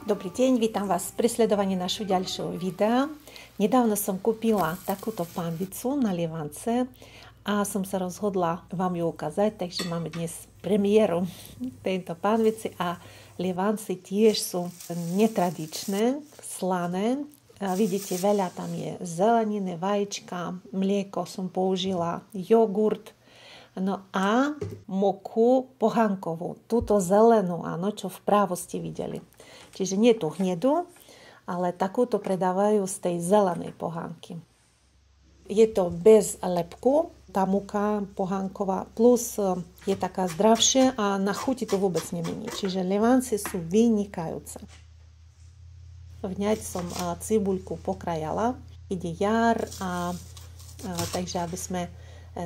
Dobrý deň, vítam vás pri sledovaní našho ďalšieho videa. Nedávno som kúpila takúto pánvicu na lievance a som sa rozhodla vám ju ukázať, takže máme dnes premiéru tejto pánvici a lievance tiež sú netradičné, slané. Vidíte, veľa tam je zeleniny, vajíčka, mlieko som použila, jogurt, no a moku pohánkovú, túto zelenú, áno, čo vpravo ste videli. Čiže nie tú hnedu, ale takúto predávajú z tej zelenej pohánky. Je to bez lepku, tá muka pohánková, plus je taká zdravšia a na chuti to vôbec nemení. Čiže lievance sú vynikajúce. Vňať som cibuľku pokrajala. Ide jar takže aby sme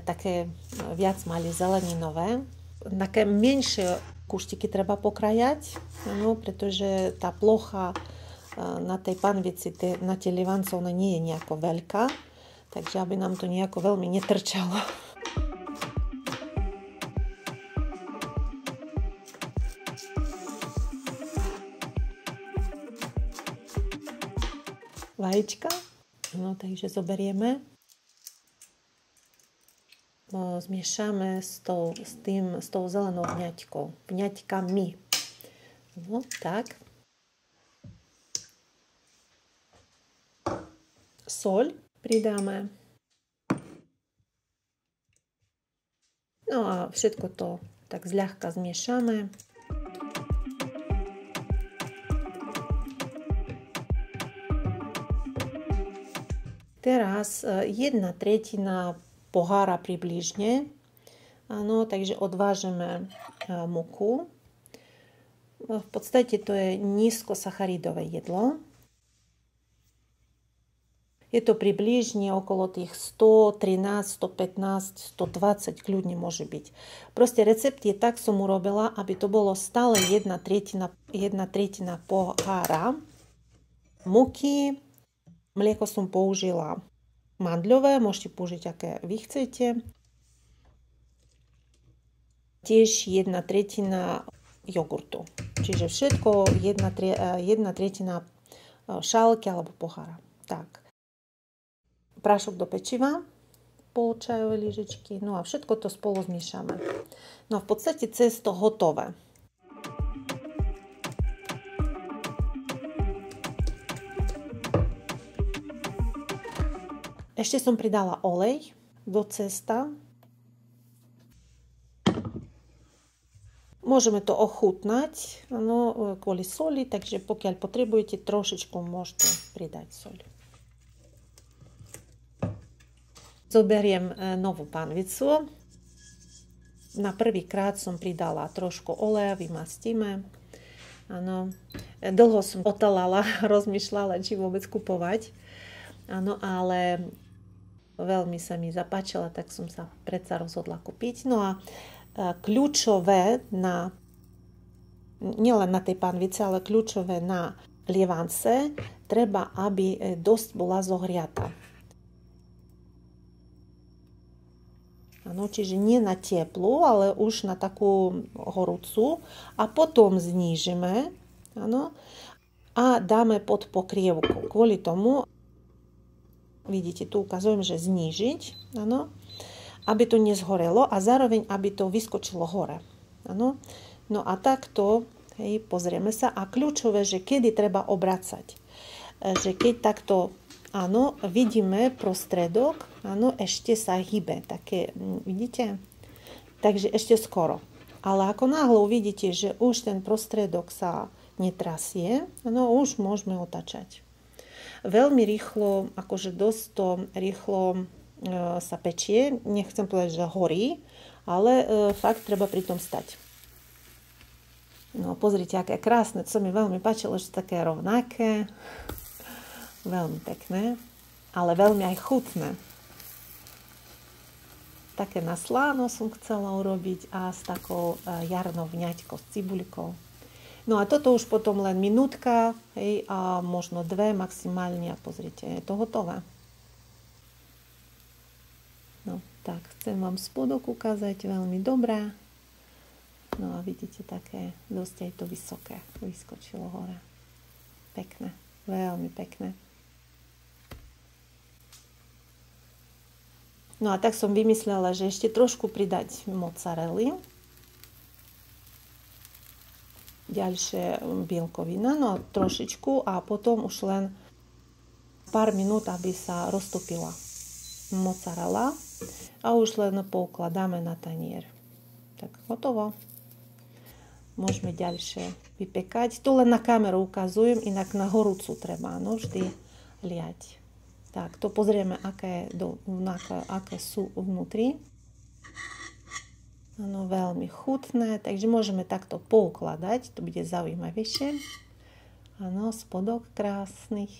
také viac mali zeleninové. Také menšie kuštiky treba pokrajať, no, pretože tá plocha na tej panvici, na tej lievance, ona nie je nejako veľká, takže aby nám to nejako veľmi netrčalo. Vajíčka, no, takže zoberieme. Zmiešame s tou zelenou vňaťkou. Vňaťkami. No, tak. Soľ pridáme. No a všetko to tak zľahka zmiešame. Teraz 1/3 pohára približne. Áno, takže odvážeme muku. V podstate to je nízkosacharidové jedlo. Je to približne okolo tých 113, 115, 120 kľudne môže byť. Proste recept je tak, som urobila, aby to bolo stále 1/3 pohára muky. Mlieko som použila mandľové, môžete použiť, aké vy chcete. Tiež 1/3 jogurtu. Čiže všetko 1/3 šálky alebo pohára. Tak. Prášok do pečiva, pol čajovej lyžičky, no a všetko to spolu zmiešame. No a v podstate cesto hotové. Ešte som pridala olej do cesta. Môžeme to ochutnať, no, kvôli soli, takže pokiaľ potrebujete, trošičku môžete pridať soľ. Zoberiem novú panvicu. Na prvýkrát som pridala trošku oleja, vymastíme. Áno. Dlho som otáľala, rozmýšľala, či vôbec kupovať. Áno, ale veľmi sa mi zapáčila, tak som sa predsa rozhodla kúpiť. No a kľúčové nielen na tej panvici, ale kľúčové na lievance, treba, aby dosť bola zohriata. Áno, čiže nie na teplú, ale už na takú horúcu. A potom znížime, áno, a dáme pod pokrievku. Kvôli tomu, vidíte, tu ukazujem, že znížiť, áno, aby to nezhorelo a zároveň, aby to vyskočilo hore. Áno. No a takto, hej, pozrieme sa. A kľúčové, že kedy treba obracať. Že keď takto, áno, vidíme prostredok, áno, ešte sa hýbe. Také, vidíte? Takže ešte skoro. Ale ako náhle uvidíte, že už ten prostredok sa netrasie, áno, už môžeme otáčať. Veľmi rýchlo, akože dosť to rýchlo sa pečie. Nechcem povedať, že horí, ale fakt treba pri tom stať. No pozrite, aké krásne. To sa mi veľmi páčilo, že také rovnaké. Veľmi pekné, ale veľmi aj chutné. Také na sláno som chcela urobiť a s takou jarnou vňaťkou, s cibuľkou. No a toto už potom len minútka, hej, a možno 2 maximálne. A pozrite, je to hotové. No, tak, chcem vám spodok ukázať veľmi dobré. No a vidíte, také dosť aj to vysoké vyskočilo hore. pekné, veľmi pekné. No a tak som vymyslela, že ešte trošku pridať mozzarelly. Ďalšie bielkovina, no trošičku a potom už len pár minút, aby sa roztopila mozzarella a už len poukladáme na tanier. Tak hotovo. Môžeme ďalšie vypekať. Tu len na kameru ukazujem, inak na horúcu treba vždy liať. Tak, to pozrieme, aké sú vnútri. Áno, veľmi chutné, takže môžeme takto poukladať, to bude zaujímavejšie. Áno, spodok krásnych.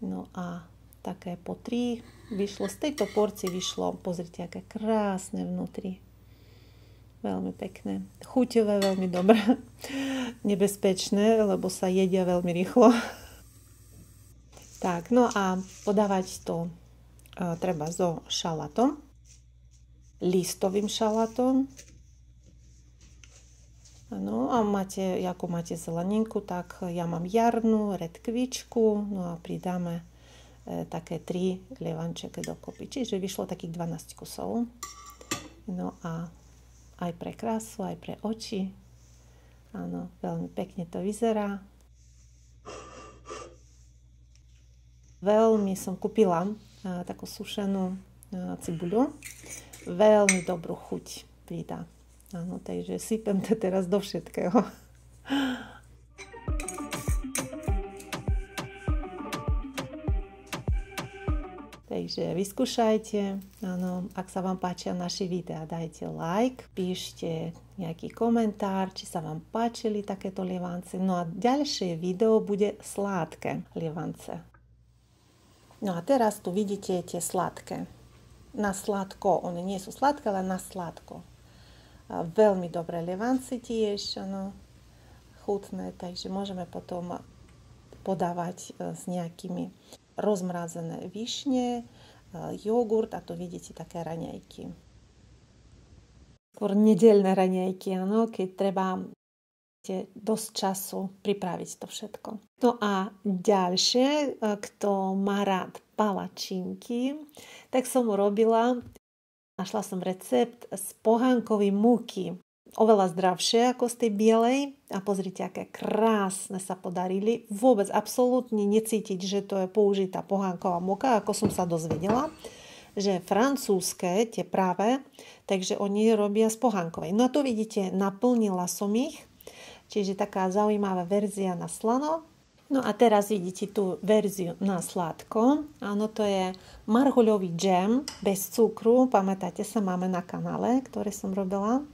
No a také po 3 vyšlo, z tejto porcie vyšlo, pozrite, aké krásne vnútri. Veľmi pekné. Chuťové, veľmi dobré. Nebezpečné, lebo sa jedia veľmi rýchlo. Tak, no a podávať to treba so šalátom, listovým šalátom. Áno, a ako máte zeleninku, tak ja mám jarnú, redkvičku, no a pridáme také 3 lievančeky dokopy. Čiže vyšlo takých 12 kusov. No a aj pre krásu, aj pre oči. Áno, veľmi pekne to vyzerá. Veľmi som kúpila takú sušenú cibuľu. Veľmi dobrú chuť pridá. Áno, takže sypem to teraz do všetkého. Takže vyskúšajte. Áno, ak sa vám páčia naše videá, dajte like, píšte nejaký komentár, či sa vám páčili takéto lievance. No a ďalšie video bude sladké lievance. No a teraz tu vidíte tie sladké. Na sladko, one nie sú sladké, ale na sladko. A veľmi dobré lievance tiež, áno, chutné, takže môžeme potom podávať s nejakými rozmrazené višne, jogurt a to vidíte také raňajky. Skôr nedeľné raňajky, áno, keď treba dosť času pripraviť to všetko. No a ďalšie, kto má rád palačinky, tak som urobila, našla som recept z pohánkovej múky. Oveľa zdravšie ako z tej bielej a pozrite, aké krásne sa podarili. Vôbec absolútne necítiť, že to je použitá pohánková múka, ako som sa dozvedela, že francúzske, tie práve, takže oni robia z pohánkovej. No a tu vidíte, naplnila som ich. Čiže taká zaujímavá verzia na slano. No a teraz vidíte tú verziu na sladko. Áno, to je marhuľový džem bez cukru. Pamätáte sa, máme na kanále, ktoré som robila.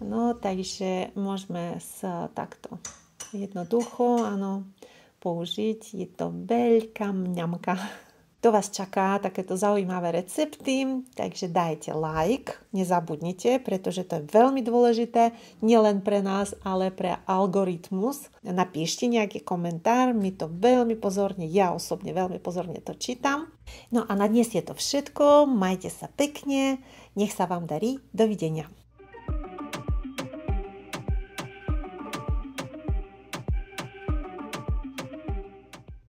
No, takže môžeme sa takto jednoducho, áno, použiť. Je to veľká mňamka. To vás čaká, takéto zaujímavé recepty, takže dajte like, nezabudnite, pretože to je veľmi dôležité, nielen pre nás, ale pre algoritmus. Napíšte nejaký komentár, my to veľmi pozorne, ja osobne veľmi pozorne to čítam. No a na dnes je to všetko, majte sa pekne, nech sa vám darí, dovidenia.